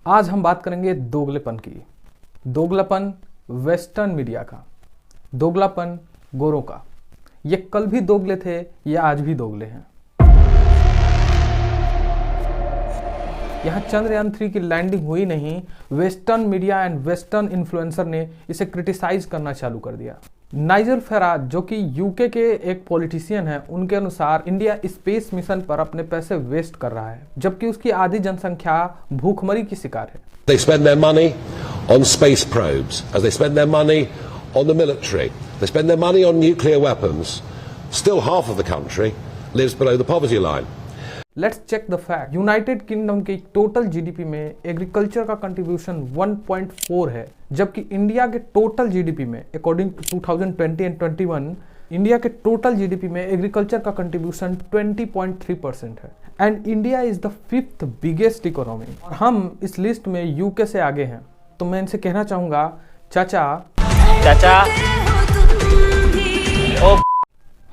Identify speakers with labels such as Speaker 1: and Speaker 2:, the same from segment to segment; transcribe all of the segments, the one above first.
Speaker 1: आज हम बात करेंगे दोगलेपन की। दोगलापन वेस्टर्न मीडिया का, दोगलापन गोरों का। ये कल भी दोगले थे, ये आज भी दोगले हैं। यहाँ चंद्रयान 3 की लैंडिंग हुई नहीं, western media and western influencer ने इसे क्रिटिसाइज करना चालू कर दिया। नाइजल फराज जो कि यूके के एक पॉलिटिशियन है, उनके अनुसार इंडिया स्पेस मिशन पर अपने पैसे वेस्ट कर रहा है, जबकि उसकी आधी जनसंख्या भूखमरी की शिकार है।
Speaker 2: They spend their money on space probes, as they spend their money on the military, they spend their money on nuclear weapons. Still half of the country lives below the poverty line.
Speaker 1: Let's check the fact. United Kingdom के total GDP में agriculture का contribution 1.4 है, जबकि India के total GDP में according to 2020 and 21 India के total GDP में agriculture का कंट्रीब्यूशन 20.3% है। And India is the 5th biggest economy और हम इस लिस्ट में यूके से आगे हैं। तो मैं इनसे कहना चाहूंगा, चाचा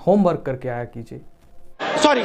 Speaker 1: होमवर्क करके आया कीजिए। सॉरी।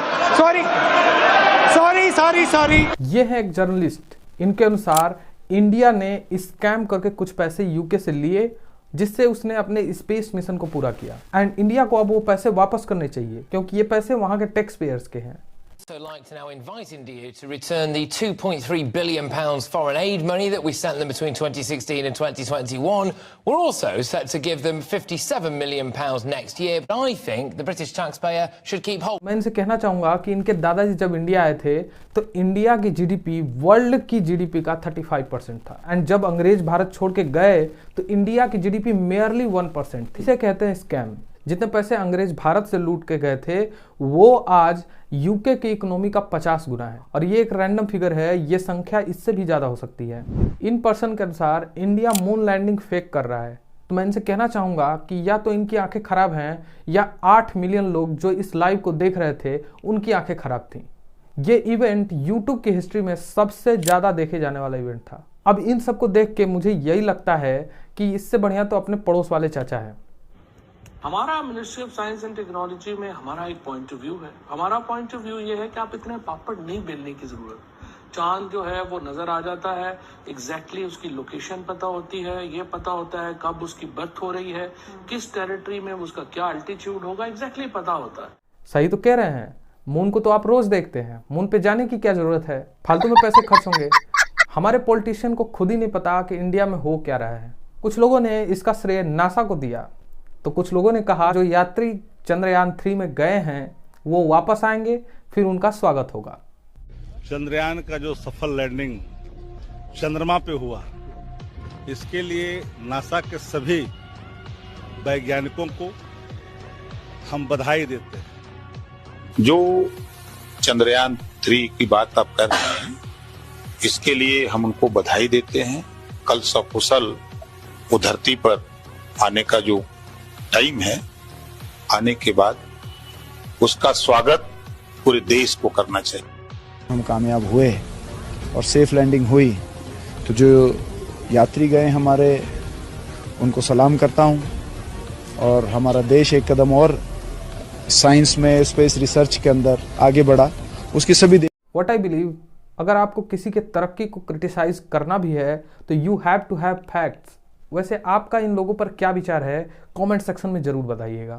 Speaker 1: ये है एक जर्नलिस्ट। इनके अनुसार इंडिया ने स्कैम करके कुछ पैसे यूके से लिए, जिससे उसने अपने स्पेस मिशन को पूरा किया। एंड इंडिया को अब वो पैसे वापस करने चाहिए, क्योंकि ये पैसे वहां के टैक्स पेयर्स के हैं।
Speaker 3: So like to now invite India to return the £2.3 billion foreign aid money that we sent them between 2016 and 2021. We're also set to give them £57 million next year. But I think the British taxpayer should keep hold.
Speaker 1: मैं इनसे कहना चाहूंगा कि इनके दादाजी जब India आए थे तो इंडिया की जीडीपी वर्ल्ड की जीडीपी का 35% था। एंड जब अंग्रेज भारत छोड़ के गए तो इंडिया की जीडीपी मेयरली 1% थी। इसे कहते हैं स्कैम। जितने पैसे अंग्रेज भारत से लूट के गए थे, वो आज यूके की इकोनॉमी का 50 गुना है। और ये एक रैंडम फिगर है, ये संख्या इससे भी ज्यादा हो सकती है। इन पर्सन के अनुसार इंडिया मून लैंडिंग फेक कर रहा है। तो मैं इनसे कहना चाहूंगा कि या तो इनकी आंखें खराब हैं, या 8 मिलियन लोग जो इस लाइव को देख रहे थे उनकी आंखें खराब थी। ये इवेंट यूट्यूब की हिस्ट्री में सबसे ज्यादा देखे जाने वाला इवेंट था। अब इन सबको देख के मुझे यही लगता है कि इससे बढ़िया तो अपने पड़ोस वाले चाचा है।
Speaker 4: हमारा ministry of science and technology में हमारा एक पॉइंट ऑफ व्यू है। हमारा पॉइंट ऑफ व्यू ये है कि आप इतने पापड़ नहीं बेलने की जरूरत। चांद जो है वो नजर आ जाता है, एग्जैक्टली उसकी लोकेशन पता होती है, ये पता होता है कब उसकी बर्थ हो रही है, किस टेरिटरी में उसका क्या अल्टीट्यूड होगा, एग्जैक्टली पता होता है।
Speaker 1: सही तो कह रहे हैं। मून को तो आप रोज देखते हैं, मून पे जाने की क्या जरूरत है, फालतू में पैसे खर्च होंगे। हमारे पॉलिटिशियन को खुद ही नहीं पता कि इंडिया में हो क्या रहा है। कुछ लोगों ने इसका श्रेय नासा को दिया, तो कुछ लोगों ने कहा जो यात्री चंद्रयान 3 में गए हैं वो वापस आएंगे, फिर उनका स्वागत होगा।
Speaker 5: चंद्रयान का जो सफल लैंडिंग चंद्रमा पे हुआ, इसके लिए नासा के सभी वैज्ञानिकों को हम बधाई देते हैं।
Speaker 6: जो चंद्रयान 3 की बात आप कर रहे हैं, इसके लिए हम उनको बधाई देते हैं। कल सकुशल वो धरती पर आने का जो टाइम है, आने के बाद उसका स्वागत पूरे देश को करना चाहिए।
Speaker 7: हम कामयाब हुए और सेफ लैंडिंग हुई, तो जो यात्री गए हमारे, उनको सलाम करता हूं। और हमारा देश एक कदम और साइंस में, स्पेस रिसर्च के अंदर आगे बढ़ा, उसकी सभी
Speaker 1: व्हाट आई बिलीव, अगर आपको किसी के तरक्की को क्रिटिसाइज करना भी है तो you have to have facts. वैसे आपका इन लोगों पर क्या विचार है, कमेंट सेक्शन में जरूर बताइएगा।